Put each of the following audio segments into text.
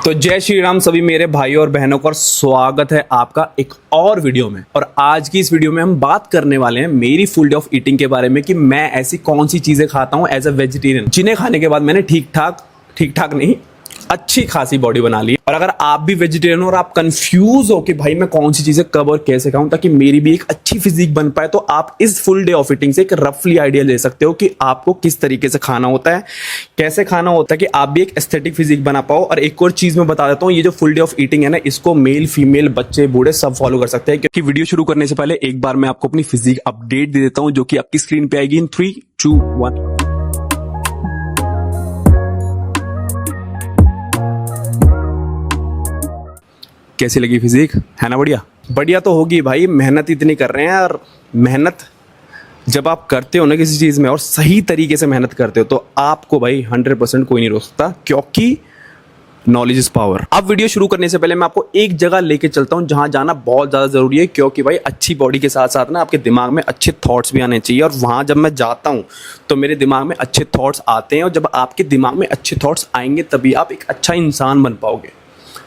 तो जय श्री राम सभी मेरे भाइयों और बहनों का स्वागत है आपका एक और वीडियो में। और आज की इस वीडियो में हम बात करने वाले हैं मेरी फुल डे ऑफ ईटिंग के बारे में कि मैं ऐसी कौन सी चीजें खाता हूं एज अ वेजिटेरियन जिन्हें खाने के बाद मैंने ठीक ठाक नहीं अच्छी खासी बॉडी बना ली। और अगर आप भी वेजिटेरियन हो और आप कंफ्यूज हो कि भाई मैं कौन सी चीजें कब और कैसे खाऊं ताकि मेरी भी एक अच्छी फिजिक बन पाए, तो आप इस फुल डे ऑफ ईटिंग से एक रफली आइडिया ले सकते हो कि आपको किस तरीके से खाना होता है, कैसे खाना होता है कि आप भी एक एस्थेटिक फिजिक बना पाओ। और एक और चीज मैं बता देता हूँ, ये जो फुल डे ऑफ ईटिंग है ना, इसको मेल फीमेल बच्चे बूढ़े सब फॉलो कर सकते हैं। क्योंकि वीडियो शुरू करने से पहले एक बार मैं आपको अपनी फिजिक अपडेट दे देता हूँ जो कि आपकी स्क्रीन पे आएगी इन 3, 2, 1। कैसी लगी फिजिक, है ना? बढ़िया तो होगी भाई। मेहनत इतनी कर रहे हैं, और मेहनत जब आप करते हो ना किसी चीज में और सही तरीके से मेहनत करते हो तो आपको भाई 100% कोई नहीं रोक सकता, क्योंकि नॉलेज इज पावर। अब वीडियो शुरू करने से पहले मैं आपको एक जगह लेके चलता हूं जहां जाना बहुत ज्यादा जरूरी है, क्योंकि भाई अच्छी बॉडी के साथ साथ ना आपके दिमाग में अच्छे थॉट्स भी आने चाहिए। और वहां जब मैं जाता हूं तो मेरे दिमाग में अच्छे थॉट्स आते हैं, और जब आपके दिमाग में अच्छे थॉट्स आएंगे तभी आप एक अच्छा इंसान बन पाओगे,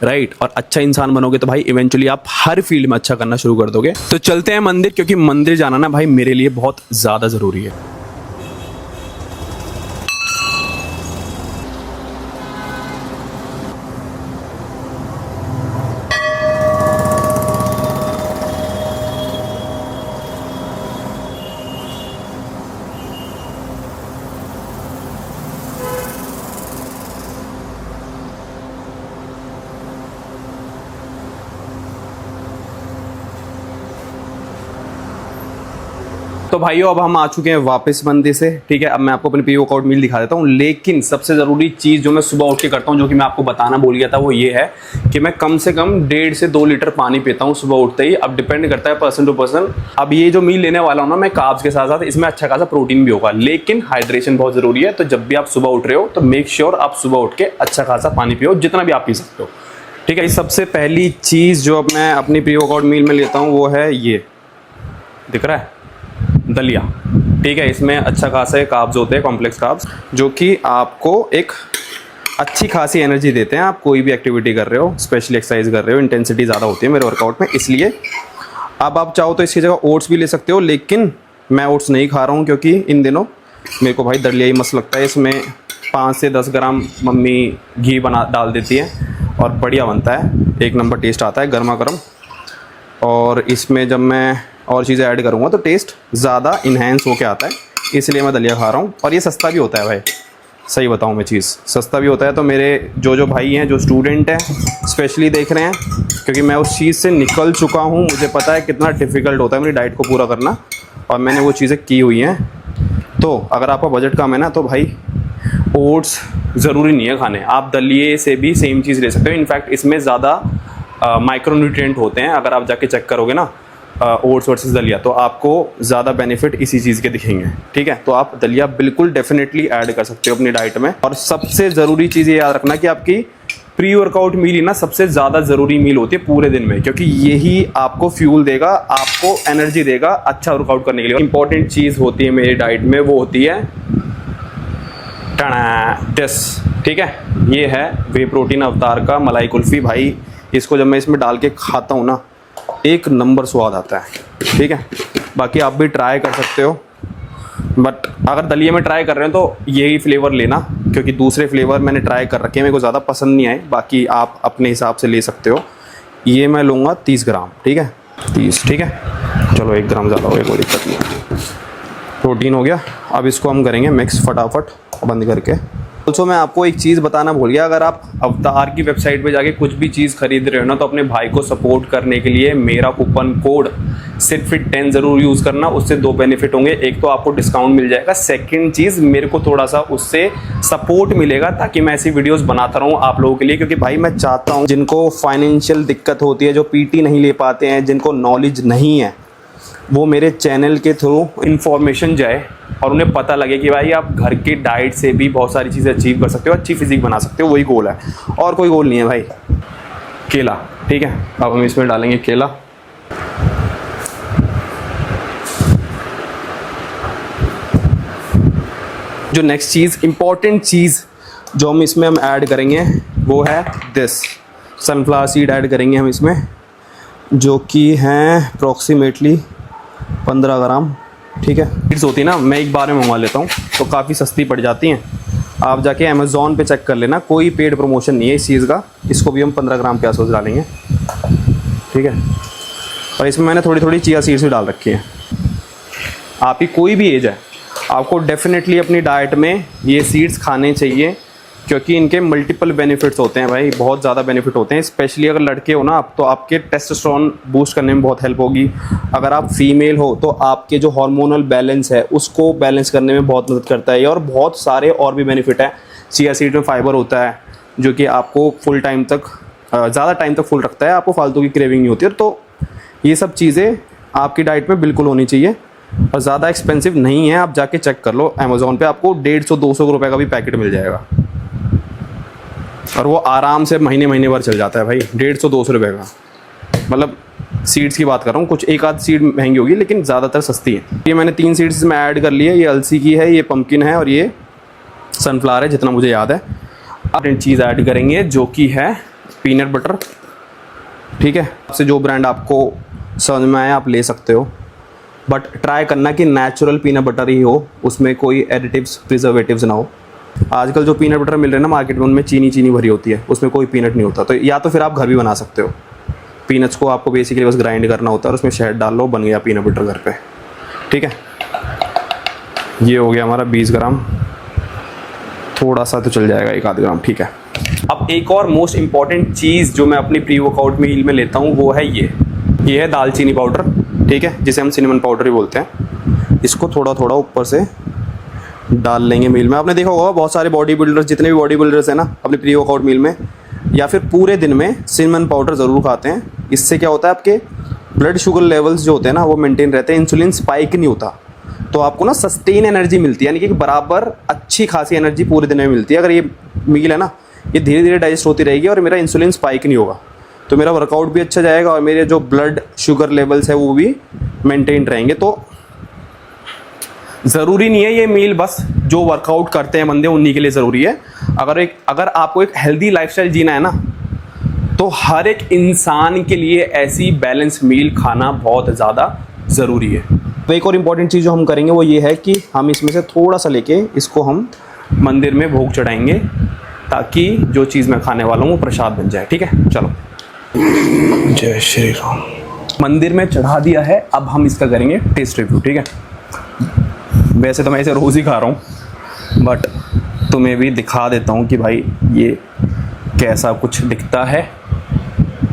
राइट? और अच्छा इंसान बनोगे तो भाई इवेंचुअली आप हर फील्ड में अच्छा करना शुरू कर दोगे। तो चलते हैं मंदिर, क्योंकि मंदिर जाना ना भाई मेरे लिए बहुत ज्यादा जरूरी है। तो भाइयों अब हम आ चुके हैं वापस मंदिर से, ठीक है। अब मैं आपको अपनी प्री वर्कआउट मील दिखा देता हूँ, लेकिन सबसे ज़रूरी चीज़ जो मैं सुबह उठ के करता हूँ, जो कि मैं आपको बताना भूल गया था, वो ये है कि मैं कम से कम 1.5 से 2 लीटर पानी पीता हूँ सुबह उठते ही। अब डिपेंड करता है पर्सन टू पर्सन। अब ये जो मील लेने वाला हूँ ना मैं, कार्ब्स के साथ साथ इसमें अच्छा खासा प्रोटीन भी होगा, लेकिन हाइड्रेशन बहुत ज़रूरी है। तो जब भी आप सुबह उठ रहे हो तो मेक श्योर आप सुबह उठ के अच्छा खासा पानी पियो, जितना भी आप पी सकते हो, ठीक है। सबसे पहली चीज़ जो अब मैं अपनी प्री वर्कआउट मील में लेता हूँ वो है ये, दिख रहा है, दलिया, ठीक है। इसमें अच्छा खासा कार्ब्स होते हैं, कॉम्प्लेक्स कार्ब्स, जो कि आपको एक अच्छी खासी एनर्जी देते हैं। आप कोई भी एक्टिविटी कर रहे हो, स्पेशली एक्सरसाइज कर रहे हो, इंटेंसिटी ज़्यादा होती है मेरे वर्कआउट में, इसलिए अब आप चाहो तो इसकी जगह ओट्स भी ले सकते हो, लेकिन मैं ओट्स नहीं खा रहा हूँ क्योंकि इन दिनों मेरे को भाई दलिया ही मस्त लगता है। इसमें 5 से 10 ग्राम मम्मी घी डाल देती है और बढ़िया बनता है, एक नंबर टेस्ट आता है गर्मा गर्म। और इसमें जब मैं और चीज़ें ऐड करूँगा तो टेस्ट ज़्यादा इन्हेंस होके आता है, इसलिए मैं दलिया खा रहा हूँ। और ये सस्ता भी होता है भाई, सही बताऊँ मैं, चीज़ सस्ता भी होता है। तो मेरे जो भाई हैं, जो स्टूडेंट हैं, स्पेशली देख रहे हैं, क्योंकि मैं उस चीज़ से निकल चुका हूँ, मुझे पता है कितना डिफ़िकल्ट होता है मेरी डाइट को पूरा करना, और मैंने वो चीज़ें की हुई हैं। तो अगर आपका बजट कम है ना, तो भाई ओट्स ज़रूरी नहीं है खाने, आप दलिए से भी सेम चीज़ ले सकते हो। इनफैक्ट इसमें ज़्यादा माइक्रोन्यूट्रिएंट होते हैं, अगर आप जाके चेक करोगे ना ओट्स वर्सेस दलिया, तो आपको ज़्यादा बेनिफिट इसी चीज़ के दिखेंगे, ठीक है। तो आप दलिया बिल्कुल डेफिनेटली ऐड कर सकते हो अपनी डाइट में। और सबसे ज़रूरी चीज़ ये याद रखना कि आपकी प्री वर्कआउट मील ही ना सबसे ज़्यादा ज़रूरी मील होती है पूरे दिन में, क्योंकि यही आपको फ्यूल देगा, आपको एनर्जी देगा अच्छा वर्कआउट करने के लिए। इंपॉर्टेंट चीज़ होती है मेरी डाइट में, वो होती है टस, ठीक है। ये है वे प्रोटीन अवतार का मलाई कुल्फ़ी। भाई इसको जब मैं इसमें डाल के खाता हूँ ना, एक नंबर स्वाद आता है, ठीक है। बाकी आप भी ट्राई कर सकते हो, बट अगर दलिया में ट्राई कर रहे हो तो यही फ्लेवर लेना, क्योंकि दूसरे फ्लेवर मैंने ट्राई कर रखे हैं, मेरे को ज़्यादा पसंद नहीं आए। बाकी आप अपने हिसाब से ले सकते हो। ये मैं लूँगा 30 ग्राम, ठीक है, 30, ठीक है। चलो 1 ग्राम ज़्यादा हो गया, कोई दिक्कत नहीं। प्रोटीन हो गया, अब इसको हम करेंगे मिक्स फटाफट बंद करके। ऑल्सो मैं आपको एक चीज़ बताना भूल गया, अगर आप अवतार की वेबसाइट पे जाके कुछ भी चीज़ खरीद रहे हो ना, तो अपने भाई को सपोर्ट करने के लिए मेरा कूपन कोड SITFIT10 ज़रूर यूज़ करना। उससे 2 बेनिफिट होंगे, एक तो आपको डिस्काउंट मिल जाएगा, सेकंड चीज़ मेरे को थोड़ा सा उससे सपोर्ट मिलेगा, ताकि मैं ऐसी वीडियोस बनाता रहूँ आप लोगों के लिए। क्योंकि भाई मैं चाहता हूँ जिनको फाइनेंशियल दिक्कत होती है, जो PT नहीं ले पाते हैं, जिनको नॉलेज नहीं है, वो मेरे चैनल के थ्रू इन्फॉर्मेशन जाए और उन्हें पता लगे कि भाई आप घर की डाइट से भी बहुत सारी चीज़ें अचीव कर सकते हो, अच्छी फिजिक बना सकते हो। वही गोल है, और कोई गोल नहीं है भाई। केला, ठीक है। अब हम इसमें डालेंगे केला, जो नेक्स्ट चीज़, इंपॉर्टेंट चीज़ जो हम इसमें ऐड करेंगे वो है दिस सनफ्लावर सीड ऐड करेंगे हम इसमें, जो कि हैं अप्रॉक्सीमेटली 15 ग्राम। ठीक है, सीड्स होती है ना, मैं एक बार में मंगवा लेता हूँ तो काफ़ी सस्ती पड़ जाती हैं। आप जाके अमेज़ॉन पे चेक कर लेना, कोई पेड प्रमोशन नहीं है इस चीज़ का। इसको भी हम 15 ग्राम के आसपास डालेंगे। ठीक है, और इसमें मैंने थोड़ी थोड़ी चिया सीड्स भी डाल रखी है। आपकी कोई भी एज है, आपको डेफिनेटली अपनी डाइट में ये सीड्स खाने चाहिए, क्योंकि इनके मल्टीपल बेनिफिट्स होते हैं भाई, बहुत ज़्यादा बेनिफिट होते हैं। स्पेशली अगर लड़के हो ना आप, तो आपके टेस्टोस्टेरोन बूस्ट करने में बहुत हेल्प होगी। अगर आप फीमेल हो तो आपके जो हार्मोनल बैलेंस है उसको बैलेंस करने में बहुत मदद करता है। और बहुत सारे और भी बेनिफिट हैं। चिया सीड में फाइबर होता है जो कि आपको फुल टाइम तक, ज़्यादा टाइम तक फुल रखता है, आपको फालतू की क्रेविंग नहीं होती है। तो ये सब चीज़ें आपकी डाइट में बिल्कुल होनी चाहिए और ज़्यादा एक्सपेंसिव नहीं है। आप जाके चेक कर लो अमेज़ॉन पे, आपको 150-200 रुपये का भी पैकेट मिल जाएगा और वो आराम से महीने महीने भर चल जाता है भाई। 150-200 रुपये का, मतलब सीड्स की बात कर रहा हूँ। कुछ एक आध सीड महंगी होगी लेकिन ज़्यादातर सस्ती है। ये मैंने 3 सीड्स में ऐड कर लिए। ये अलसी की है, ये पम्पकिन है और ये सनफ्लावर है, जितना मुझे याद है। अब एक चीज़ ऐड करेंगे जो कि है पीनट बटर। ठीक है, आपसे जो ब्रांड आपको समझ में आए आप ले सकते हो, बट ट्राई करना कि नेचुरल पीनट बटर ही हो, उसमें कोई एडिटिव्स प्रिजर्वेटिव्स ना हो। आजकल जो पीनट बटर मिल रहे हैं ना मार्केट में, उनमें चीनी भरी होती है, उसमें कोई पीनट नहीं होता। तो या तो फिर आप घर भी बना सकते हो। पीनट्स को आपको बेसिकली बस ग्राइंड करना होता है और उसमें शहद डाल लो, बन गया पीनट बटर घर पे। ठीक है, ये हो गया हमारा 20 ग्राम, थोड़ा सा तो चल जाएगा, 1 आध ग्राम। ठीक है, अब एक और मोस्ट इंपॉर्टेंट चीज़ जो मैं अपनी प्री वर्कआउट मील में लेता हूँ वो है ये है दालचीनी पाउडर। ठीक है, जिसे हम सिनेमन पाउडर भी बोलते हैं। इसको थोड़ा थोड़ा ऊपर से डाल लेंगे मील में। आपने देखा होगा बहुत सारे बॉडी बिल्डर्स, जितने भी बॉडी बिल्डर्स हैं ना, अपने प्री वर्कआउट मील में या फिर पूरे दिन में सिनेमन पाउडर ज़रूर खाते हैं। इससे क्या होता है, आपके ब्लड शुगर लेवल्स जो होते हैं ना वो मेंटेन रहते हैं, इंसुलिन स्पाइक नहीं होता, तो आपको ना सस्टेन एनर्जी मिलती है, यानी कि बराबर अच्छी खासी एनर्जी पूरे दिन में मिलती है। अगर ये मील है ना, ये धीरे धीरे डाइजेस्ट होती रहेगी और मेरा इंसुलिन स्पाइक नहीं होगा, तो मेरा वर्कआउट भी अच्छा जाएगा और मेरे जो ब्लड शुगर लेवल्स है वो भी मेंटेन रहेंगे। तो ज़रूरी नहीं है ये मील बस जो वर्कआउट करते हैं बंदे उन्हीं के लिए ज़रूरी है। अगर आपको एक हेल्दी लाइफस्टाइल जीना है ना, तो हर एक इंसान के लिए ऐसी बैलेंस मील खाना बहुत ज़्यादा ज़रूरी है। तो एक और इम्पॉर्टेंट चीज़ जो हम करेंगे वो ये है कि हम इसमें से थोड़ा सा लेके इसको हम मंदिर में भोग चढ़ाएंगे, ताकि जो चीज़ मैं खाने वाला हूँ वो प्रसाद बन जाए। ठीक है, चलो, जय श्री राम। मंदिर में चढ़ा दिया है, अब हम इसका करेंगे टेस्ट रिव्यू। ठीक है, वैसे तो मैं इसे रोज़ ही खा रहा हूँ, बट तुम्हें भी दिखा देता हूँ कि भाई ये कैसा कुछ दिखता है।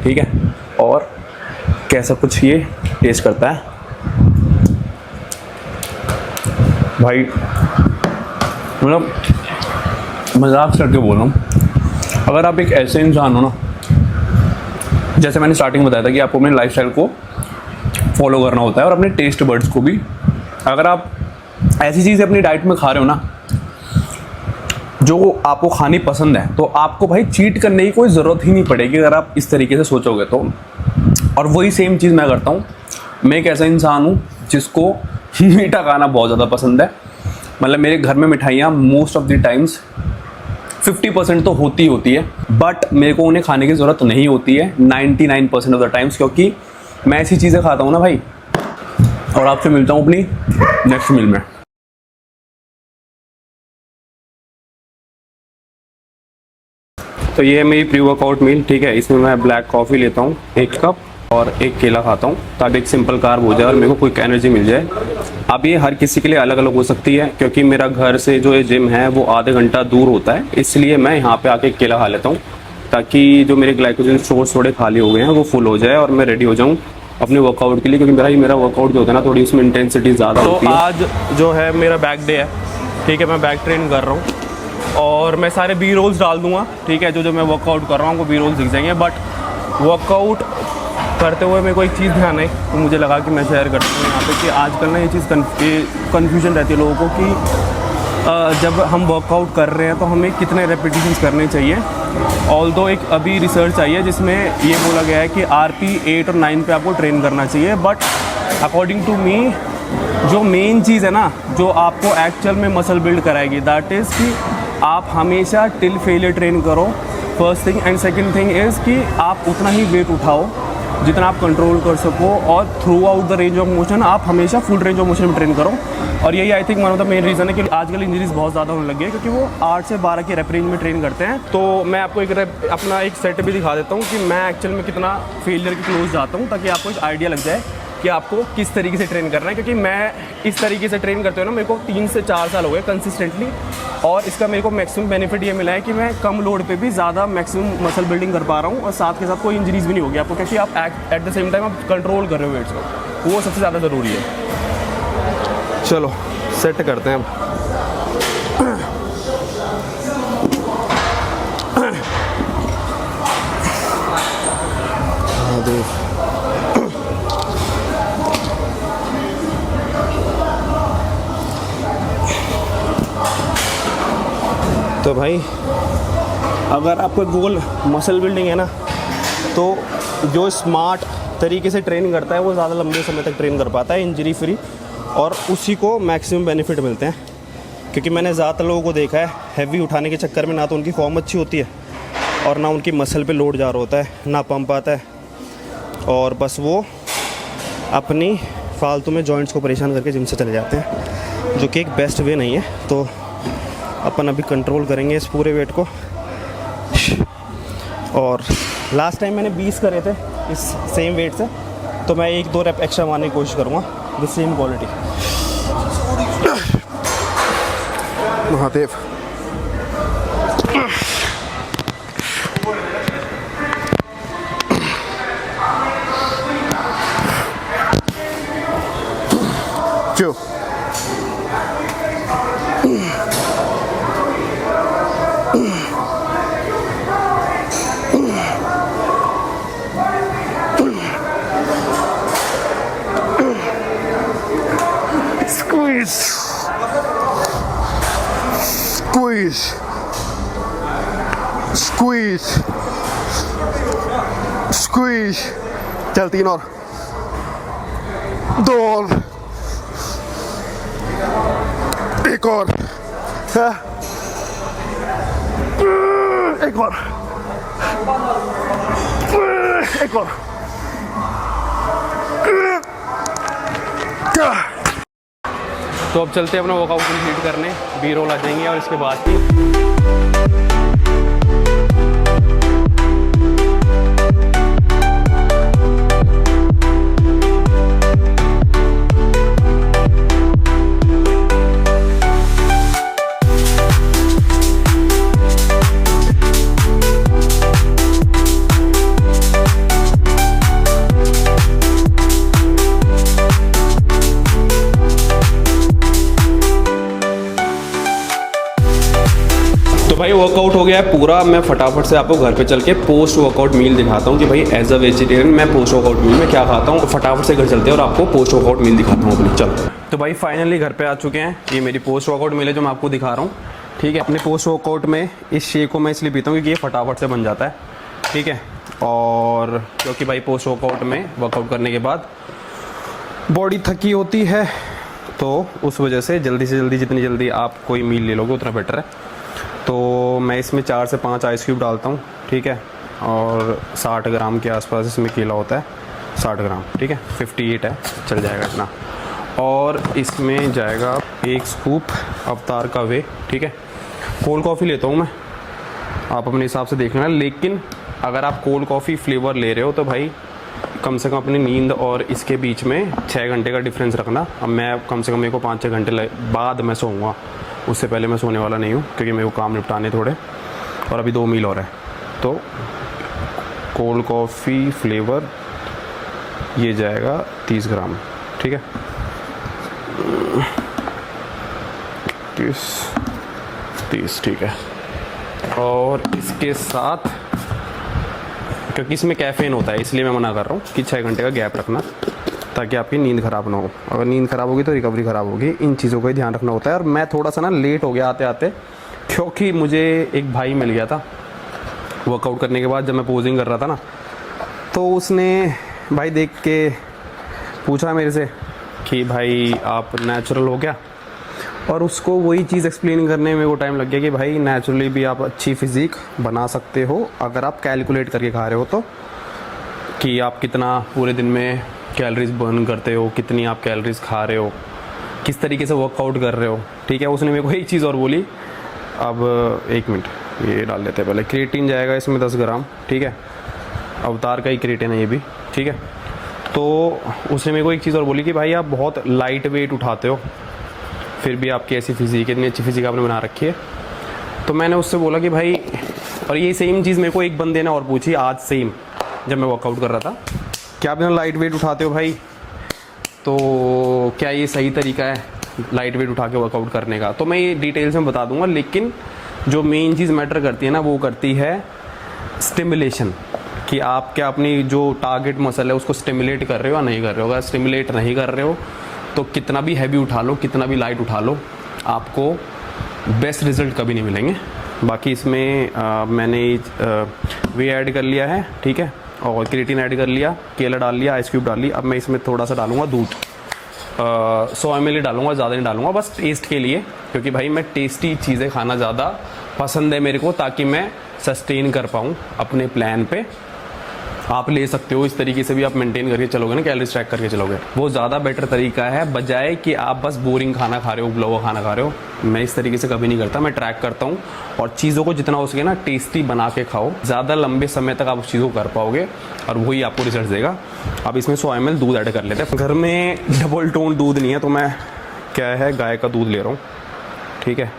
ठीक है, और कैसा कुछ ये टेस्ट करता है। भाई मतलब मजाक करके बोल रहा हूँ, अगर आप एक ऐसे इंसान हो ना, जैसे मैंने स्टार्टिंग में बताया था कि आपको अपने लाइफस्टाइल को फॉलो करना होता है और अपने टेस्ट बर्ड्स को भी, अगर आप ऐसी चीज़ें अपनी डाइट में खा रहे हो ना जो आपको खानी पसंद है, तो आपको भाई चीट करने की कोई ज़रूरत ही नहीं पड़ेगी अगर आप इस तरीके से सोचोगे तो। और वही सेम चीज़ मैं करता हूँ। मैं एक ऐसा इंसान हूँ जिसको मीठा खाना बहुत ज़्यादा पसंद है। मतलब मेरे घर में मिठाइयाँ मोस्ट ऑफ द टाइम्स 50% तो होती है, बट मेरे को उन्हें खाने की ज़रूरत नहीं होती है 99% ऑफ द टाइम्स, क्योंकि मैं ऐसी चीज़ें खाता हूँ ना भाई। और आपसे मिलता हूँ अपनी नेक्स्ट मील में। तो ये है मेरी प्री वर्कआउट मील। ठीक है, इसमें मैं ब्लैक कॉफ़ी लेता हूँ 1 कप और 1 केला खाता हूँ, ताकि एक सिंपल कार्ब हो जाए और मेरे को क्विक एनर्जी मिल जाए। अब ये हर किसी के लिए अलग अलग हो सकती है, क्योंकि मेरा घर से जो ये जिम है वो आधे घंटा दूर होता है, इसलिए मैं यहाँ पे आके केला खा लेता हूँ, ताकि जो मेरे ग्लाइकोजन स्टोर्स थोड़े खाली हो गए हैं वो फुल हो जाए और मैं रेडी हो जाऊँ अपने वर्कआउट के लिए। क्योंकि मेरा वर्कआउट जो होता है ना, थोड़ी उसमें इंटेंसिटी ज़्यादा होती है। आज जो है मेरा बैक डे है। ठीक है, मैं बैक ट्रेन कर रहा हूँ और मैं सारे बी रोल्स डाल दूंगा। ठीक है, जो मैं वर्कआउट कर रहा हूँ वो बी रोल्स दिख जाएंगे। बट वर्कआउट करते हुए मेरे को एक चीज़ ध्यान है, तो मुझे लगा कि मैं शेयर करता हूँ यहाँ पे कि आजकल ना ये चीज़ कन्फ्यूजन रहती है लोगों को कि जब हम वर्कआउट कर रहे हैं तो हमें कितने रेपिटेशंस करने चाहिए। ऑल्दो एक अभी रिसर्च आई है जिसमें ये बोला गया है कि RP 8 और 9 पे आपको ट्रेन करना चाहिए। बट अकॉर्डिंग टू मी जो मेन चीज़ है ना, जो आपको एक्चुअल में मसल बिल्ड कराएगी, दैट इज़ कि आप हमेशा टिल फेलियर ट्रेन करो first thing. And second thing is कि आप उतना ही वेट उठाओ जितना आप कंट्रोल कर सको, और through out the range of motion आप हमेशा फुल रेंज ऑफ मोशन में ट्रेन करो। और यही I think one of the main reason है कि आजकल इंजरीज बहुत ज़्यादा होने लगी है, क्योंकि वो 8 से 12 के रेप रेंज में ट्रेन करते हैं। तो मैं आपको अपना एक सेट भी दिखा देता हूँ कि मैं एक्चुअल में कितना फेलियर के क्लोज जाता हूँ, ताकि आपको एक आइडिया लग जाए कि आपको किस तरीके से ट्रेन करना है। क्योंकि मैं इस तरीके से ट्रेन करते हुए ना मेरे को 3 से 4 साल हो गए कंसिस्टेंटली, और इसका मेरे को मैक्सिमम बेनिफिट ये मिला है कि मैं कम लोड पे भी ज़्यादा मैक्सिमम मसल बिल्डिंग कर पा रहा हूँ, और साथ के साथ कोई इंजरीज भी नहीं होगी आपको, क्योंकि आप एट द सेम टाइम आप कंट्रोल कर रहे हो वेट्स को, वो सबसे ज़्यादा ज़रूरी है। चलो सेट करते हैं अब। तो भाई अगर आपको गोल मसल बिल्डिंग है ना, तो जो स्मार्ट तरीके से ट्रेन करता है वो ज़्यादा लंबे समय तक ट्रेन कर पाता है इंजरी फ्री, और उसी को मैक्सिमम बेनिफिट मिलते हैं। क्योंकि मैंने ज़्यादातर लोगों को देखा है हैवी उठाने के चक्कर में ना तो उनकी फॉर्म अच्छी होती है, और ना उनकी मसल पे लोड जा रहा होता है, ना पंप आता है, और बस वो अपनी फालतू में जॉइंट्स को परेशान करके जिम से चले जाते हैं, जो कि एक बेस्ट वे नहीं है। तो अपन अभी कंट्रोल करेंगे इस पूरे वेट को। और लास्ट टाइम मैंने 20 करे थे इस सेम वेट से, तो मैं 1-2 रेप एक्स्ट्रा मारने की कोशिश करूँगा विद सेम क्वालिटी। महादेव क्यों Squeeze. चल 3 और 2 और 1 और 1 और 1 और तो अब चलते हैं अपना वर्कआउट कंप्लीट करने, बी रोल आ जाएंगे और इसके बाद ही भाई वर्कआउट हो गया है पूरा। मैं फटाफट से आपको घर पे चल के पोस्ट वर्कआउट मील दिखाता हूँ कि भाई एज अ वेजिटेरियन मैं पोस्ट वर्कआउट मील में क्या खाता हूँ। तो फटाफट से घर चलते हैं और आपको पोस्ट वर्कआउट मील दिखाता हूँ अपनी। चलो तो भाई फाइनली घर पे आ चुके हैं। ये मेरी पोस्ट वर्कआउट मील है जो मैं आपको दिखा रहा हूँ। ठीक है, अपने पोस्ट वर्कआउट में इस शेक को मैं इसलिए पीता हूँ क्योंकि ये फटाफट से बन जाता है। ठीक है, और क्योंकि भाई पोस्ट वर्कआउट में वर्कआउट करने के बाद बॉडी थकी होती है, तो उस वजह से जल्दी से जल्दी जितनी जल्दी आप कोई मील ले लोगे उतना बेटर है। तो मैं इसमें 4 से 5 आइस क्यूब डालता हूँ। ठीक है, और 60 ग्राम के आसपास इसमें केला होता है, 60 ग्राम। ठीक है, 58 है, चल जाएगा इतना। और इसमें जाएगा 1 स्कूप अवतार का वे। ठीक है, कोल्ड कॉफ़ी लेता हूँ मैं, आप अपने हिसाब से देख लेना। लेकिन अगर आप कोल्ड कॉफ़ी फ्लेवर ले रहे हो तो भाई कम से कम अपनी नींद और इसके बीच में 6 घंटे का डिफरेंस रखना। अब मैं कम से कम मेरे को 5-6 घंटे बाद मैं सोऊंगा, उससे पहले मैं सोने वाला नहीं हूँ क्योंकि मेरे को काम निपटाने थोड़े, और अभी 2 मील और है। तो कोल्ड कॉफ़ी फ्लेवर ये जाएगा 30 ग्राम। ठीक है, 30 ठीक है। और इसके साथ क्योंकि इसमें कैफ़ीन होता है इसलिए मैं मना कर रहा हूँ कि 6 घंटे का गैप रखना, ताकि आपकी नींद ख़राब ना हो। अगर नींद ख़राब होगी तो रिकवरी ख़राब होगी। इन चीज़ों का ही ध्यान रखना होता है। और मैं थोड़ा सा ना लेट हो गया आते आते, क्योंकि मुझे एक भाई मिल गया था वर्कआउट करने के बाद। जब मैं पोजिंग कर रहा था ना, तो उसने भाई देख के पूछा मेरे से कि भाई आप नेचुरल हो क्या? और उसको वही चीज़ एक्सप्लेन करने में वो टाइम लग गया कि भाई नेचुरली भी आप अच्छी फिजिक बना सकते हो अगर आप कैलकुलेट करके खा रहे हो तो, कि आप कितना पूरे दिन में कैलोरीज बर्न करते हो, कितनी आप कैलोरीज खा रहे हो, किस तरीके से वर्कआउट कर रहे हो। ठीक है, उसने मेरे को एक चीज़ और बोली। अब 1 मिनट ये डाल देते हैं पहले। क्रिएटिन जाएगा इसमें 10 ग्राम। ठीक है, अवतार का ही क्रिएटिन है ये भी। ठीक है, तो उसने मेरे को एक चीज़ और बोली कि भाई आप बहुत लाइट वेट उठाते हो, फिर भी आपकी ऐसी फिजिक, इतनी अच्छी फिजिक आपने बना रखी है। तो मैंने उससे बोला कि भाई, और ये सेम चीज़ मेरे को एक बंदे ने और पूछी आज सेम जब मैं वर्कआउट कर रहा था, क्या आप इतना लाइट वेट उठाते हो भाई, तो क्या ये सही तरीका है लाइट वेट उठा के वर्कआउट करने का? तो मैं ये डिटेल्स में बता दूंगा, लेकिन जो मेन चीज़ मैटर करती है ना, वो करती है स्टिमुलेशन, कि आप क्या अपनी जो टारगेट मसल है उसको स्टिमुलेट कर रहे हो या नहीं कर रहे हो। अगर स्टिमुलेट नहीं कर रहे हो तो कितना भी हैवी उठा लो, कितना भी लाइट उठा लो, आपको बेस्ट रिजल्ट कभी नहीं मिलेंगे। बाकी इसमें मैंने वे ऐड कर लिया है। ठीक है, और क्रिएटिन ऐड कर लिया, केला डाल लिया, आइस क्यूब डाल लिया। अब मैं इसमें थोड़ा सा डालूंगा दूध, 100 ml डालूंगा, ज़्यादा नहीं डालूंगा, बस टेस्ट के लिए, क्योंकि भाई मैं टेस्टी चीज़ें खाना ज़्यादा पसंद है मेरे को, ताकि मैं सस्टेन कर पाऊँ अपने प्लान पे। आप ले सकते हो इस तरीके से भी, आप मेंटेन करके चलोगे ना, कैलोरीज ट्रैक करके चलोगे, वो ज़्यादा बेटर तरीका है, बजाय कि आप बस बोरिंग खाना खा रहे हो, उबला हुआ खाना खा रहे हो। मैं इस तरीके से कभी नहीं करता, मैं ट्रैक करता हूँ, और चीज़ों को जितना हो सके ना टेस्टी बना के खाओ, ज़्यादा लंबे समय तक आप उस चीज़ को कर पाओगे और वही आपको रिजल्ट देगा। अब इसमें 100 ml दूध ऐड कर लेते हैं। घर में डबल टोन दूध नहीं है, तो मैं क्या है गाय का दूध ले रहा हूँ। ठीक है,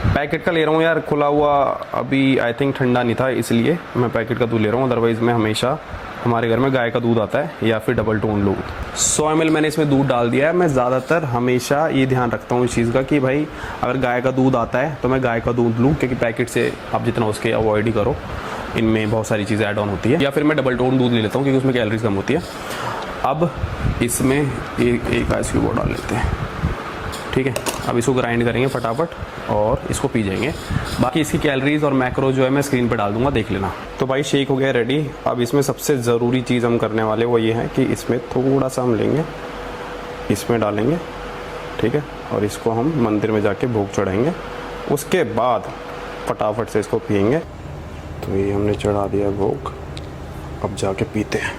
पैकेट का ले रहा हूँ यार, खुला हुआ अभी आई थिंक ठंडा नहीं था, इसलिए मैं पैकेट का दूध ले रहा हूँ। अदरवाइज़ मैं हमेशा, हमारे घर में गाय का दूध आता है या फिर डबल टोन दूध। 100 ml मैंने इसमें दूध डाल दिया है। मैं ज़्यादातर हमेशा ये ध्यान रखता हूँ इस चीज़ का कि भाई अगर गाय का दूध आता है तो मैं गाय का दूध लूँ, क्योंकि पैकेट से आप जितना उसके अवॉइड ही करो, इनमें बहुत सारी चीज़ें ऐड ऑन होती है। या फिर मैं डबल टोन दूध ले लेता हूँ, क्योंकि उसमें कैलोरीज कम होती है। अब इसमें एक आइस क्यूब डाल लेते हैं। ठीक है, अब इसको ग्राइंड करेंगे फटाफट और इसको पी जाएंगे। बाकी इसकी कैलोरीज और मैक्रो जो है मैं स्क्रीन पे डाल दूंगा, देख लेना। तो भाई शेक हो गया रेडी। अब इसमें सबसे ज़रूरी चीज़ हम करने वाले वो ये है कि इसमें थोड़ा सा हम लेंगे, इसमें डालेंगे। ठीक है, और इसको हम मंदिर में जाके भोग चढ़ाएंगे, उसके बाद फटाफट से इसको पियेंगे। तो ये हमने चढ़ा दिया भोग, अब जाके पीते हैं।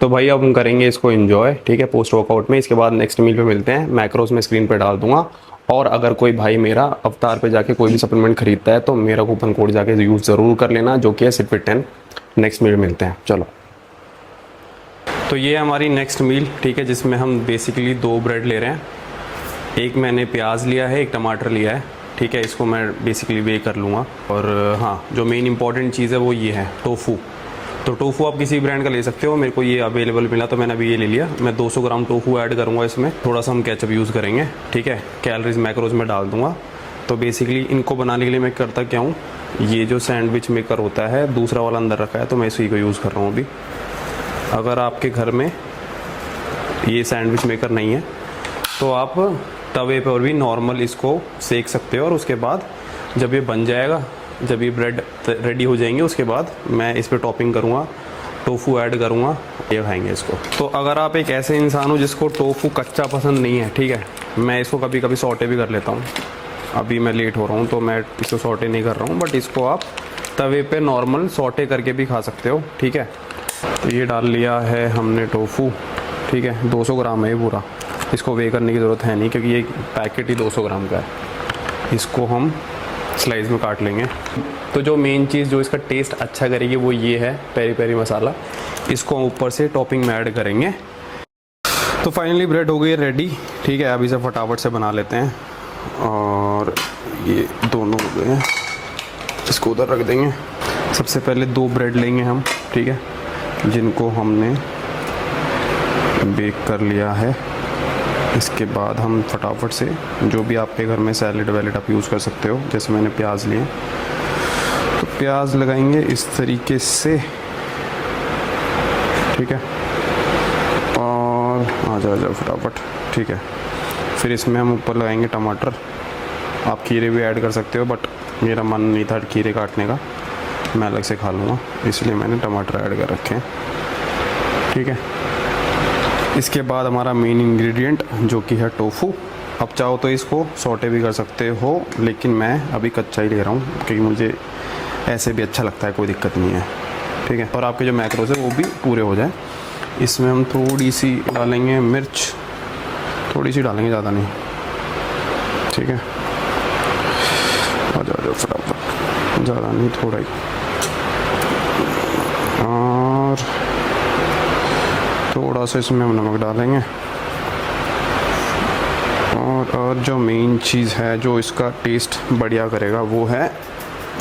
तो भाई अब हम करेंगे इसको एंजॉय। ठीक है, पोस्ट वर्कआउट में। इसके बाद नेक्स्ट मील पे मिलते हैं। मैक्रोस में स्क्रीन पे डाल दूंगा, और अगर कोई भाई मेरा अवतार पे जाके कोई भी सप्लीमेंट खरीदता है तो मेरा कूपन कोड जाके यूज़ ज़रूर कर लेना, जो कि है सिटफिट10। नेक्स्ट मील मिलते हैं, चलो। तो ये हमारी नेक्स्ट मील, ठीक है, जिसमें हम बेसिकली 2 ब्रेड ले रहे हैं। एक मैंने प्याज लिया है, एक टमाटर लिया है। ठीक है, इसको मैं बेसिकली वे कर लूँगा। और हाँ, जो मेन इंपॉर्टेंट चीज़ है वो ये है टोफू। तो टोफू आप किसी ब्रांड का ले सकते हो, मेरे को ये अवेलेबल मिला तो मैंने अभी ये ले लिया। मैं 200 ग्राम टोफू ऐड करूँगा इसमें, थोड़ा सा हम केचप यूज़ करेंगे। ठीक है, कैलोरीज मैक्रोज में डाल दूँगा। तो बेसिकली इनको बनाने के लिए मैं करता क्या हूँ, ये जो सैंडविच मेकर होता है, दूसरा वाला अंदर रखा है, तो मैं इसी को यूज़ कर रहा हूँ अभी। अगर आपके घर में ये सैंडविच मेकर नहीं है तो आप तवे पर भी नॉर्मल इसको सेक सकते हो, और उसके बाद जब ये बन जाएगा, जब ये ब्रेड रेडी हो जाएंगे, उसके बाद मैं इस पर टॉपिंग करूँगा, टोफू ऐड करूँगा, ये खाएंगे इसको। तो अगर आप एक ऐसे इंसान हो जिसको टोफू कच्चा पसंद नहीं है, ठीक है, मैं इसको कभी कभी सॉटे भी कर लेता हूँ। अभी मैं लेट हो रहा हूँ तो मैं इसको सॉटे नहीं कर रहा हूँ, बट इसको आप तवे पे नॉर्मल सॉटे करके भी खा सकते हो। ठीक है, तो ये डाल लिया है हमने टोफू। ठीक है, 200 ग्राम है ये पूरा, इसको वे करने की ज़रूरत है नहीं, क्योंकि ये पैकेट ही 200 ग्राम का है। इसको हम स्लाइस में काट लेंगे। तो जो मेन चीज़ जो इसका टेस्ट अच्छा करेगी वो ये है पेरी पेरी मसाला। इसको ऊपर से टॉपिंग में ऐड करेंगे। तो फाइनली ब्रेड हो गई है रेडी। ठीक है, अब इसे फटाफट से बना लेते हैं। और ये दोनों हो गए हैं, इसको उधर रख देंगे। सबसे पहले 2 ब्रेड लेंगे हम, ठीक है, जिनको हमने बेक कर लिया है। इसके बाद हम फटाफट से जो भी आपके घर में सैलेड वैलेड आप यूज़ कर सकते हो, जैसे मैंने प्याज लिए, तो प्याज लगाएंगे इस तरीके से। ठीक है, और आ जाओ फटाफट। ठीक है, फिर इसमें हम ऊपर लगाएंगे टमाटर। आप खीरे भी ऐड कर सकते हो, बट मेरा मन नहीं था खीरे काटने का, मैं अलग से खा लूँगा, इसलिए मैंने टमाटर ऐड कर रखे हैं। ठीक है, इसके बाद हमारा मेन इंग्रेडिएंट जो कि है टोफू। अब चाहो तो इसको सौटे भी कर सकते हो, लेकिन मैं अभी कच्चा ही ले रहा हूँ क्योंकि मुझे ऐसे भी अच्छा लगता है, कोई दिक्कत नहीं है, ठीक है। और आपके जो मैक्रोस है वो भी पूरे हो जाए। इसमें हम थोड़ी सी डालेंगे मिर्च, थोड़ी सी डालेंगे, ज़्यादा नहीं, ठीक है। आ जाओ फटाफट, ज़्यादा नहीं, थोड़ा ही। और थोड़ा सा इसमें हम नमक डालेंगे। और जो मेन चीज़ है जो इसका टेस्ट बढ़िया करेगा वो है,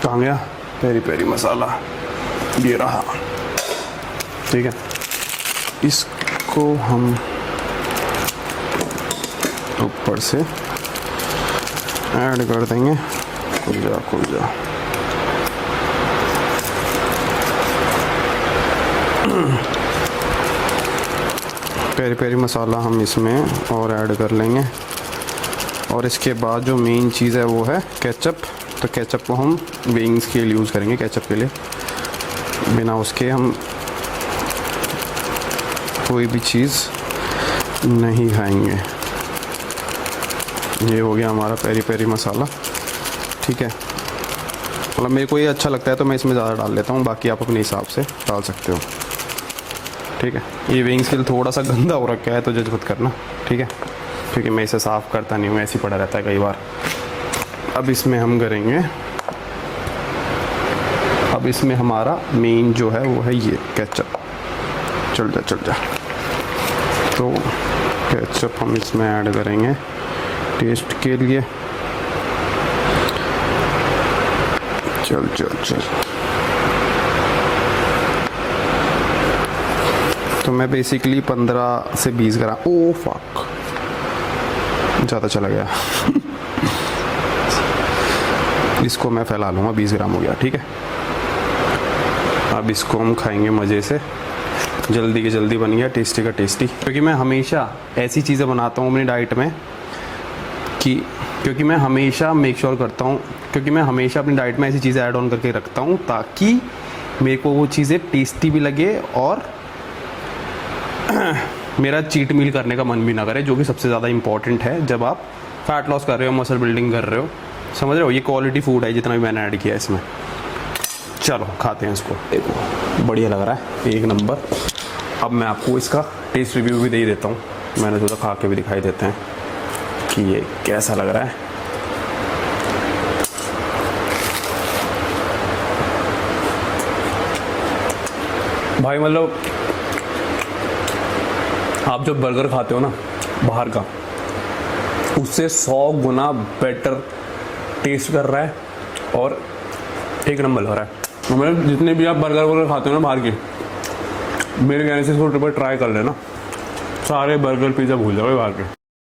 कहाँ गया, पेरी पेरी मसाला, ये रहा, ठीक है। इसको हम ऊपर से ऐड कर देंगे। खुल जा पेरी पेरी मसाला हम इसमें और ऐड कर लेंगे। और इसके बाद जो मेन चीज़ है वो है केचप। तो केचप को हम विंग्स के लिए यूज़ करेंगे, केचप के लिए। बिना उसके हम कोई भी चीज़ नहीं खाएंगे। ये हो गया हमारा पेरी पेरी मसाला, ठीक है। मतलब मेरे को ये अच्छा लगता है तो मैं इसमें ज़्यादा डाल लेता हूँ, बाकी आप अपने हिसाब से डाल सकते हो, ठीक है। ये विंग्स के लिए थोड़ा सा गंदा हो रखा है तो जज मत करना, ठीक है, क्योंकि मैं इसे साफ़ करता नहीं हूँ, ऐसे ही पड़ा रहता है कई बार। अब इसमें हम करेंगे, अब इसमें हमारा मेन जो है वो है ये केचप। चल जा। तो केचप हम इसमें ऐड करेंगे टेस्ट के लिए। चल। तो मैं बेसिकली 15 से 20 ग्राम, ओ फक, ज़्यादा चला गया। इसको मैं फैला लूँगा, 20 ग्राम हो गया, ठीक है। अब इसको हम खाएंगे मज़े से, जल्दी की जल्दी बन गया, टेस्टी का टेस्टी। क्योंकि मैं हमेशा ऐसी चीज़ें बनाता हूँ अपनी डाइट में क्योंकि मैं हमेशा मेक श्योर करता हूँ, क्योंकि मैं हमेशा अपनी डाइट में ऐसी चीज़ें ऐड ऑन करके रखता हूँ ताकि मेरे को वो चीज़ें टेस्टी भी लगे और मेरा चीट मील करने का मन भी ना करे, जो कि सबसे ज़्यादा इंपॉर्टेंट है जब आप फैट लॉस कर रहे हो, मसल बिल्डिंग कर रहे हो, समझ रहे हो। ये क्वालिटी फूड है जितना भी मैंने ऐड किया है इसमें। चलो खाते हैं इसको। देखो बढ़िया लग रहा है, एक नंबर। अब मैं आपको इसका टेस्ट रिव्यू भी दे ही देता हूँ, मैंने सोचा खा के भी दिखाई देते हैं कि ये कैसा लग रहा है। भाई मतलब आप जब बर्गर खाते हो ना बाहर का, उससे 100 गुना बेटर टेस्ट कर रहा है और एक नंबर लग रहा है। मतलब जितने भी आप बर्गर खाते हो ना बाहर के, मेरे कहने से इसको ट्रिपल ट्राई कर लेना, सारे बर्गर पिज़्ज़ा भूल जाओगे बाहर के।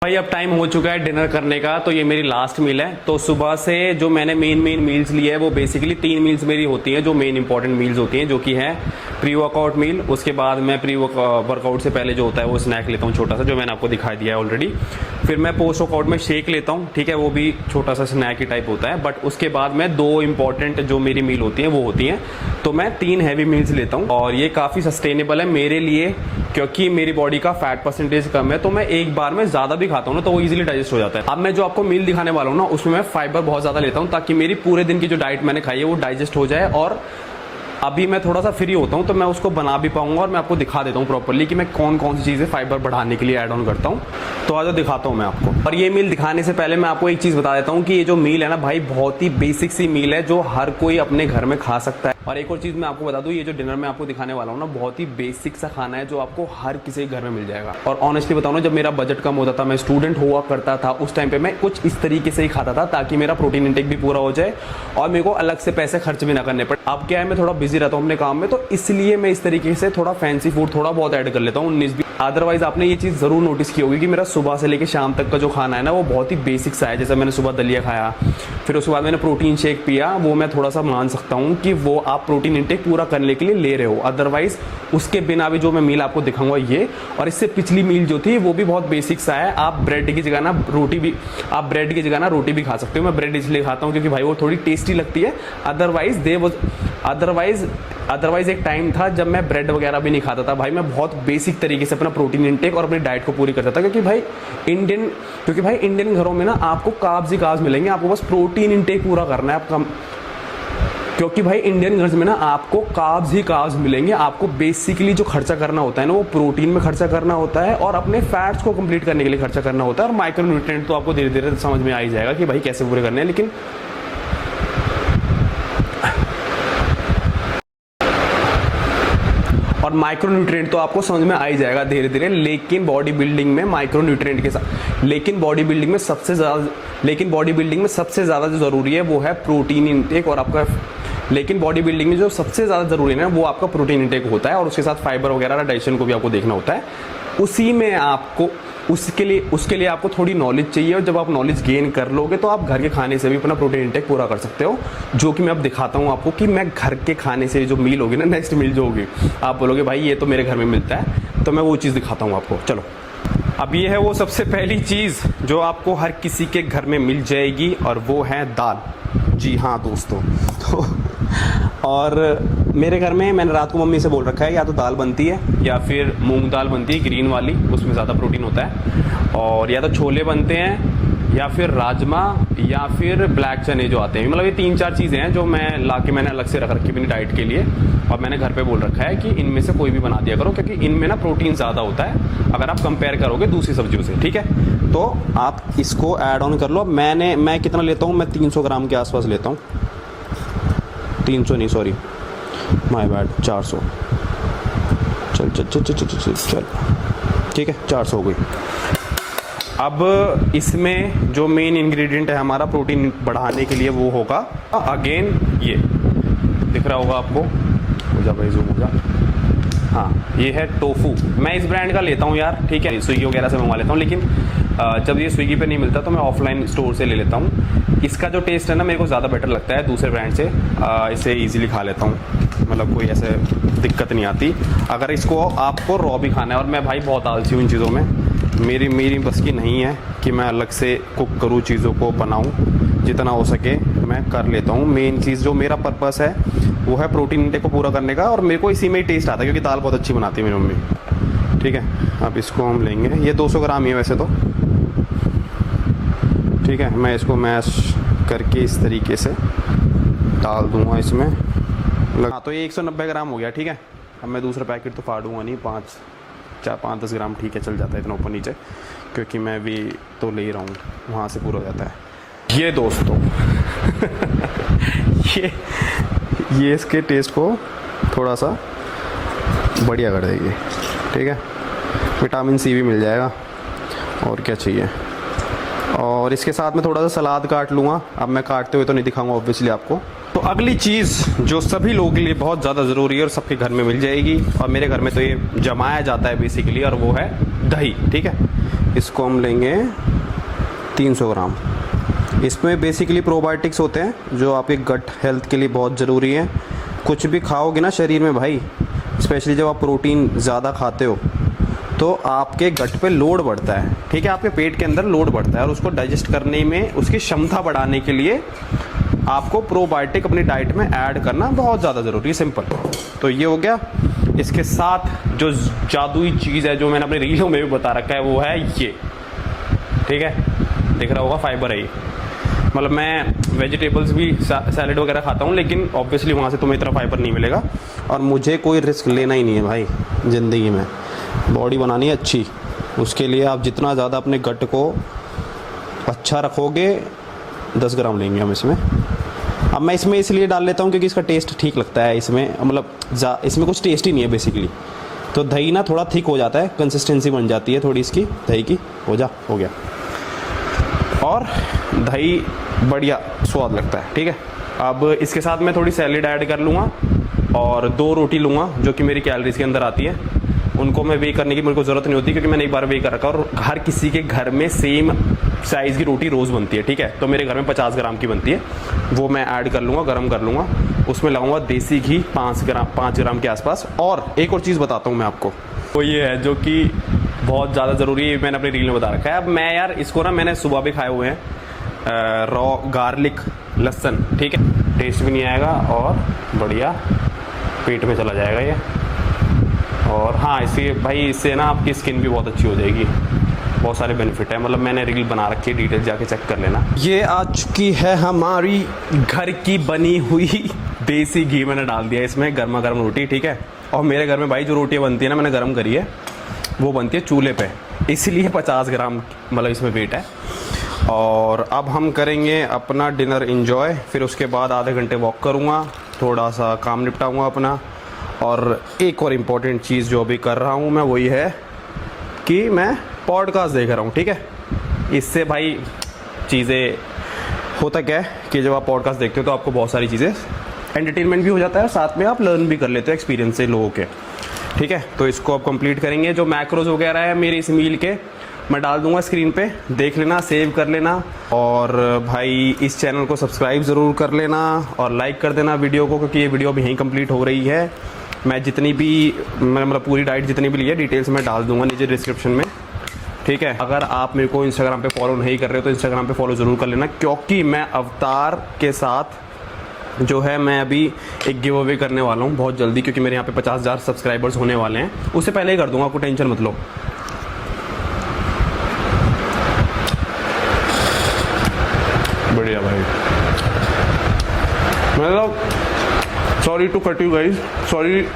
भाई अब टाइम हो चुका है डिनर करने का, तो ये मेरी लास्ट मील है। तो सुबह से जो मैंने मेन मील्स ली है वो बेसिकली 3 मील्स मेरी होती हैं जो मेन इंपॉर्टेंट मील्स होती हैं, जो कि है प्री वर्कआउट मील। उसके बाद मैं प्री वर्कआउट से पहले जो होता है वो स्नैक लेता हूँ छोटा सा, जो मैंने आपको दिखा दिया है ऑलरेडी। फिर मैं पोस्ट वर्कआउट में शेक लेता हूँ, ठीक है, वो भी छोटा सा स्नैक ही टाइप होता है। बट उसके बाद मैं 2 इंपॉर्टेंट जो मेरी मील होती हैं वो होती हैं, तो मैं 3 हैवी मील्स लेता हूँ। और ये काफ़ी सस्टेनेबल है मेरे लिए, क्योंकि मेरी बॉडी का फैट परसेंटेज कम है, तो मैं एक बार में ज़्यादा भी खाता हूँ ना तो वो इजीली डाइजेस्ट हो जाता है। अब मैं जो आपको मील दिखाने वाला हूँ ना, उसमें मैं फाइबर बहुत ज़्यादा लेता हूँ ताकि मेरी पूरे दिन की जो डाइट मैंने खाई है वो डाइजेस्ट हो जाए। और अभी मैं थोड़ा सा फ्री होता हूँ तो मैं उसको बना भी पाऊंगा और मैं आपको दिखा देता हूँ प्रॉपर्ली कि मैं कौन कौन सी चीज़ें फाइबर बढ़ाने के लिए ऐड ऑन करता हूँ। तो आज दिखाता हूँ मैं आपको। और ये मील दिखाने से पहले मैं आपको एक चीज़ बता देता हूँ कि ये जो मील है ना भाई, बहुत ही बेसिक सी मील है जो हर कोई अपने घर में खा सकता है। और एक और चीज़ मैं आपको बता दूँ, ये जो डिनर में आपको दिखाने वाला हूँ ना, बहुत ही बेसिक सा खाना है जो आपको हर किसी के घर में मिल जाएगा। और ऑनेस्टली बताऊँ ना, जब मेरा बजट कम होता था, मैं स्टूडेंट हुआ करता था, उस टाइम पे मैं कुछ इस तरीके से ही खाता था ताकि मेरा प्रोटीन इंटेक भी पूरा हो जाए और मेरे को अलग से पैसे खर्च भी ना करने पड़े। अब क्या है, मैं थोड़ा बिजी रहता हूँ अपने काम में, तो इसलिए मैं इस तरीके से थोड़ा फैंसी फूड थोड़ा बहुत ऐड कर लेता हूँ, 19-20। अदरवाइज आपने ये चीज़ ज़रूर नोटिस की होगी कि मेरा सुबह से लेकर शाम तक का जो खाना है ना वो बहुत ही बेसिक सा है। जैसे मैंने सुबह दलिया खाया, फिर उसके बाद मैंने प्रोटीन शेक पिया, वो मैं थोड़ा सा मान सकता हूँ कि वो आप प्रोटीन इंटेक पूरा करने के लिए ले रहे हो। अदरवाइज उसके बिना भी जो मैं मील आपको दिखाऊंगा ये, और इससे पिछली मील जो थी वो भी बहुत बेसिक सा है। आप ब्रेड की जगह ना रोटी भी, आप ब्रेड की जगह ना रोटी भी खा सकते हो। मैं ब्रेड इसलिए खाता हूँ क्योंकि भाई वो थोड़ी टेस्टी लगती है। अदरवाइज अदरवाइज एक टाइम था जब मैं ब्रेड वगैरह भी नहीं खाता था भाई, मैं बहुत बेसिक तरीके से अपना प्रोटीन इंटेक और अपनी डाइट को पूरी करता था, क्योंकि भाई इंडियन घरों में ना आपको कार्ब्स ही कार्ब्स मिलेंगे, आपको बस प्रोटीन इंटेक पूरा करना है आपका, क्योंकि भाई इंडियन घर में ना आपको कार्ब्स ही कार्ब्स मिलेंगे। आपको बेसिकली जो खर्चा करना होता है ना वो प्रोटीन में खर्चा करना होता है और अपने फैट्स को कंप्लीट करने के लिए खर्चा करना होता है, और माइक्रोन्यूट्रिएंट तो आपको धीरे धीरे समझ में आ ही जाएगा कि भाई कैसे पूरे करने हैं। लेकिन और माइक्रोन्यूट्रिएंट तो आपको समझ में आ ही जाएगा धीरे धीरे, लेकिन बॉडी बिल्डिंग में माइक्रोन्यूट्रिएंट के साथ, लेकिन बॉडी बिल्डिंग में सबसे ज़्यादा जो ज़रूरी है वो है प्रोटीन इंटेक, और आपका लेकिन बॉडी बिल्डिंग में जो सबसे ज़्यादा ज़रूरी है ना वो आपका प्रोटीन इंटेक होता है, और उसके साथ फाइबर वगैरह डाइजेशन को भी आपको देखना होता है। उसी में आपको उसके लिए आपको थोड़ी नॉलेज चाहिए, और जब आप नॉलेज गेन कर लोगे तो आप घर के खाने से भी अपना प्रोटीन इंटेक पूरा कर सकते हो, जो कि मैं अब दिखाता हूँ आपको कि मैं घर के खाने से जो मील होगी ना, नेक्स्ट मील जो होगी, आप बोलोगे भाई ये तो मेरे घर में मिलता है, तो मैं वो चीज़ दिखाता हूँ आपको। चलो, अब ये है वो सबसे पहली चीज़ जो आपको हर किसी के घर में मिल जाएगी, और वो है दाल। जी हाँ दोस्तों, तो और मेरे घर में मैंने रात को मम्मी से बोल रखा है या तो दाल बनती है या फिर मूंग दाल बनती है ग्रीन वाली, उसमें ज़्यादा प्रोटीन होता है, और या तो छोले बनते हैं या फिर राजमा या फिर ब्लैक चने जो आते हैं। मतलब ये 3-4 चीज़ें हैं जो मैंने अलग से रख रखी अपनी डाइट के लिए, और मैंने घर पे बोल रखा है कि इनमें से कोई भी बना दिया करो, क्योंकि इनमें ना प्रोटीन ज़्यादा होता है अगर आप कंपेयर करोगे दूसरी सब्जियों से, ठीक है। तो आप इसको ऐड ऑन कर लो। मैं कितना लेता हूँ, मैं 300 ग्राम के आसपास लेता हूँ, 300 नहीं, सॉरी माय बैड, 400। चल ठीक है, 400 हो गई। अब इसमें जो मेन इंग्रेडिएंट है हमारा प्रोटीन बढ़ाने के लिए वो होगा अगेन, ये दिख रहा होगा आपको, हो जा भाई, जूम हो जा, हाँ ये है टोफू। मैं इस ब्रांड का लेता हूँ यार, ठीक है, स्विगी वगैरह से मंगवा लेता हूँ, लेकिन जब ये स्विगी पे नहीं मिलता तो मैं ऑफलाइन स्टोर से ले लेता हूँ। इसका जो टेस्ट है ना मेरे को ज़्यादा बेटर लगता है दूसरे ब्रांड से, इसे ईजिली खा लेता हूँ, मतलब कोई ऐसे दिक्कत नहीं आती। अगर इसको आपको रॉ भी खाना है, और मैं भाई बहुत आलसी हूँ इन चीज़ों में, मेरी बस की नहीं है कि मैं अलग से कुक करूँ, चीज़ों को बनाऊँ, जितना हो सके मैं कर लेता हूँ। मेन चीज़ जो मेरा पर्पस है वो है प्रोटीन इंटेक को पूरा करने का, और मेरे को इसी में ही टेस्ट आता है, क्योंकि दाल बहुत अच्छी बनाती है मेरी मम्मी, ठीक है। अब इसको हम लेंगे, ये 200 ग्राम ही है वैसे तो, ठीक है। मैं इसको मैश करके इस तरीके से डाल दूंगा इसमें, हाँ तो ये 190 ग्राम हो गया, ठीक है। अब मैं दूसरा पैकेट तो फाड़ूंगा नहीं, 5-10 ग्राम ठीक है, चल जाता है इतना ऊपर नीचे, क्योंकि मैं भी तो ले ही रहा हूँ, वहाँ से पूरा हो जाता है। ये दोस्तों ये इसके टेस्ट को थोड़ा सा बढ़िया कर देगी, ठीक है। विटामिन सी भी मिल जाएगा, और क्या चाहिए। और इसके साथ में थोड़ा सा सलाद काट लूँगा, अब मैं काटते हुए तो नहीं दिखाऊंगा ऑब्वियसली आपको। तो अगली चीज़ जो सभी लोगों के लिए बहुत ज़्यादा ज़रूरी है और सबके घर में मिल जाएगी, और मेरे घर में तो ये जमाया जाता है बेसिकली, और वो है दही, ठीक है। इसको हम लेंगे 300 ग्राम। इसमें बेसिकली प्रोबायोटिक्स होते हैं जो आपके गट हेल्थ के लिए बहुत ज़रूरी है। कुछ भी खाओगे ना शरीर में भाई, स्पेशली जब आप प्रोटीन ज़्यादा खाते हो तो आपके गट पे लोड बढ़ता है, ठीक है, आपके पेट के अंदर लोड बढ़ता है, और उसको डाइजेस्ट करने में उसकी क्षमता बढ़ाने के लिए आपको प्रोबायोटिक अपनी डाइट में ऐड करना बहुत ज़्यादा ज़रूरी है, सिंपल। तो ये हो गया। इसके साथ जो जादुई चीज़ है जो मैंने अपने रीलों में भी बता रखा है वो है ये, ठीक है, दिख रहा होगा, फाइबर है ये। मतलब मैं वेजिटेबल्स भी सैलेड वगैरह खाता हूँ, लेकिन ऑब्वियसली वहाँ से तुम्हें इतना फाइबर नहीं मिलेगा, और मुझे कोई रिस्क लेना ही नहीं है भाई ज़िंदगी में। बॉडी बनानी है अच्छी, उसके लिए आप जितना ज़्यादा अपने गट को अच्छा रखोगे, 10 ग्राम लेंगे हम इसमें। अब मैं इसमें इसलिए डाल लेता हूँ क्योंकि इसका टेस्ट ठीक लगता है इसमें, मतलब इसमें कुछ टेस्ट ही नहीं है बेसिकली। तो दही ना थोड़ा थिक हो जाता है, कंसिस्टेंसी बन जाती है थोड़ी इसकी दही की, हो गया, और दही बढ़िया स्वाद लगता है, ठीक है। अब इसके साथ मैं थोड़ी सैलेड ऐड कर लूँगा, और 2 रोटी लूँगा जो कि मेरी कैलोरीज के अंदर आती है। उनको मैं वे करने की मेरे को ज़रूरत नहीं होती, क्योंकि मैंने एक बार वे कर रखा, और हर किसी के घर में सेम साइज़ की रोटी रोज़ बनती है, ठीक है। तो मेरे घर में 50 ग्राम की बनती है, वो मैं ऐड कर लूँगा, गर्म कर लूँगा, उसमें लगाऊंगा देसी घी 5 ग्राम के आसपास। और एक और चीज़ बताता हूँ मैं आपको, वो ये है जो कि बहुत ज़्यादा ज़रूरी है, मैंने अपनी रील में बता रखा है। अब मैं यार इसको ना मैंने सुबह भी खाए हुए हैं, रॉ गार्लिक लहसुन, ठीक है, टेस्ट भी नहीं आएगा और बढ़िया पेट में चला जाएगा ये। और हाँ, इससे ना आपकी स्किन भी बहुत अच्छी हो जाएगी, बहुत सारे बेनिफिट है। मतलब मैंने रील बना रखी है, डिटेल जाके चेक कर लेना। ये आ चुकी है हमारी घर की बनी हुई देसी घी, मैंने डाल दिया इसमें, गर्मा गर्म रोटी, ठीक है। और मेरे घर में भाई जो रोटियाँ बनती है ना, मैंने गर्म करी है, वो बनती है चूल्हे पे, इसलिए 50 ग्राम मतलब इसमें वेट है। और अब हम करेंगे अपना डिनर एंजॉय, फिर उसके बाद आधे घंटे वॉक करूँगा, थोड़ा सा काम निपटाऊँगा अपना। और एक और इम्पॉर्टेंट चीज़ जो अभी कर रहा हूँ मैं, वही है कि मैं पॉडकास्ट देख रहा हूँ, ठीक है। इससे भाई चीज़ें होता क्या है कि जब आप पॉडकास्ट देखते हो तो आपको बहुत सारी चीज़ें एंटरटेनमेंट भी हो जाता है, साथ में आप लर्न भी कर लेते हो एक्सपीरियंस से लोगों के, ठीक है। तो इसको अब कंप्लीट करेंगे। जो मैक्रोज वगैरह है मेरे इस मील के मैं डाल दूंगा स्क्रीन पे, देख लेना, सेव कर लेना। और भाई इस चैनल को सब्सक्राइब ज़रूर कर लेना और लाइक कर देना वीडियो को, क्योंकि ये वीडियो अभी यहीं कंप्लीट हो रही है। मैं जितनी भी मतलब पूरी डाइट जितनी भी ली है डिटेल्स में डाल दूंगा नीचे डिस्क्रिप्शन में, ठीक है। अगर आप मेरे को इंस्टाग्राम पे फॉलो नहीं कर रहे हो तो इंस्टाग्राम पे फॉलो ज़रूर कर लेना, क्योंकि मैं अवतार के साथ जो है मैं अभी एक गिव अवे करने वाला हूँ बहुत जल्दी, क्योंकि मेरे यहाँ पे 50,000 सब्सक्राइबर्स होने वाले हैं। उससे पहले ही कर दूंगा, आपको टेंशन मत लो। बढ़िया भाई, मतलब sorry to cut you guys, sorry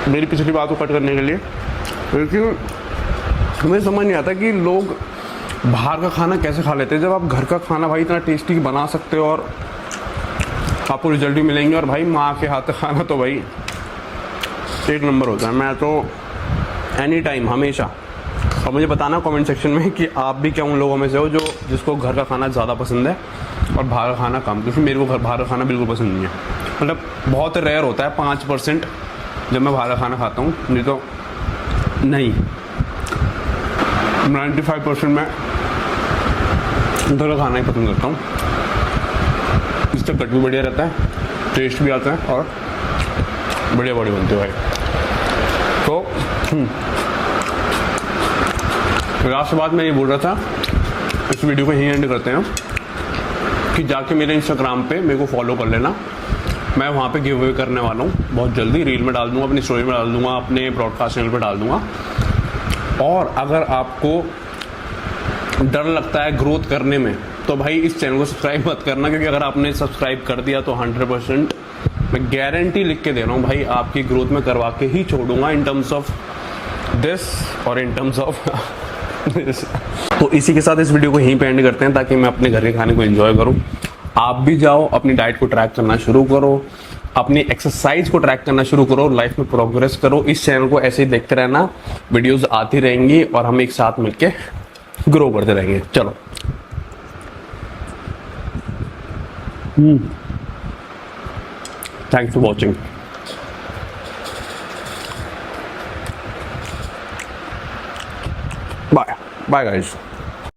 मेरी पिछली बात को कट करने के लिए, लेकिन हमें समझ नहीं आता कि लोग बाहर का खाना कैसे खा लेते हैं, जब आप घर का खाना भाई इतना टेस्टी बना सकते हो और आपको रिजल्ट भी मिलेंगे। और भाई माँ के हाथ का खाना तो भाई एक नंबर होता है। मैं तो एनी टाइम हमेशा, और मुझे बताना कमेंट सेक्शन में कि आप भी क्या उन लोगों में से हो जो जिसको घर का खाना ज़्यादा पसंद है और बाहर का खाना कम, क्योंकि मेरे को बाहर का खाना बिल्कुल पसंद नहीं है। मतलब बहुत रेयर होता है 5% जब मैं बाहर का खाना खाता हूँ, नहीं तो नहीं 95% मैं घर का खाना ही पसंद करता हूँ। इससे कट भी बढ़िया रहता है, टेस्ट भी आता है और बढ़िया बॉडी बनती है भाई। तो लास्ट बात मैं ये बोल रहा था, इस वीडियो को यहीं एंड करते हैं कि जाके मेरे इंस्टाग्राम पे मेरे को फॉलो कर लेना। मैं वहाँ पे गिव अवे करने वाला हूँ बहुत जल्दी, रील में डाल दूँगा, अपनी स्टोरी में डाल दूँगा, अपने ब्रॉडकास्ट चैनल पे डाल दूँगा। और अगर आपको डर लगता है ग्रोथ करने में तो भाई इस चैनल को सब्सक्राइब मत करना, क्योंकि अगर आपने सब्सक्राइब कर दिया तो 100% मैं गारंटी लिख के दे रहा हूँ भाई, आपकी ग्रोथ में करवा के ही छोड़ूंगा, इन टर्म्स ऑफ दिस और इन टर्म्स ऑफ दिस। तो इसी के साथ इस वीडियो को यहीं पे एंड करते हैं, ताकि मैं अपने घर के खाने को एंजॉय करूँ। आप भी जाओ, अपनी डाइट को ट्रैक करना शुरू करो, अपनी एक्सरसाइज को ट्रैक करना शुरू करो, लाइफ में प्रोग्रेस करो। इस चैनल को ऐसे ही देखते रहना, वीडियोस आती रहेंगी और हम एक साथ मिलके ग्रो करते रहेंगे। चलो, thanks for watching. Bye bye guys.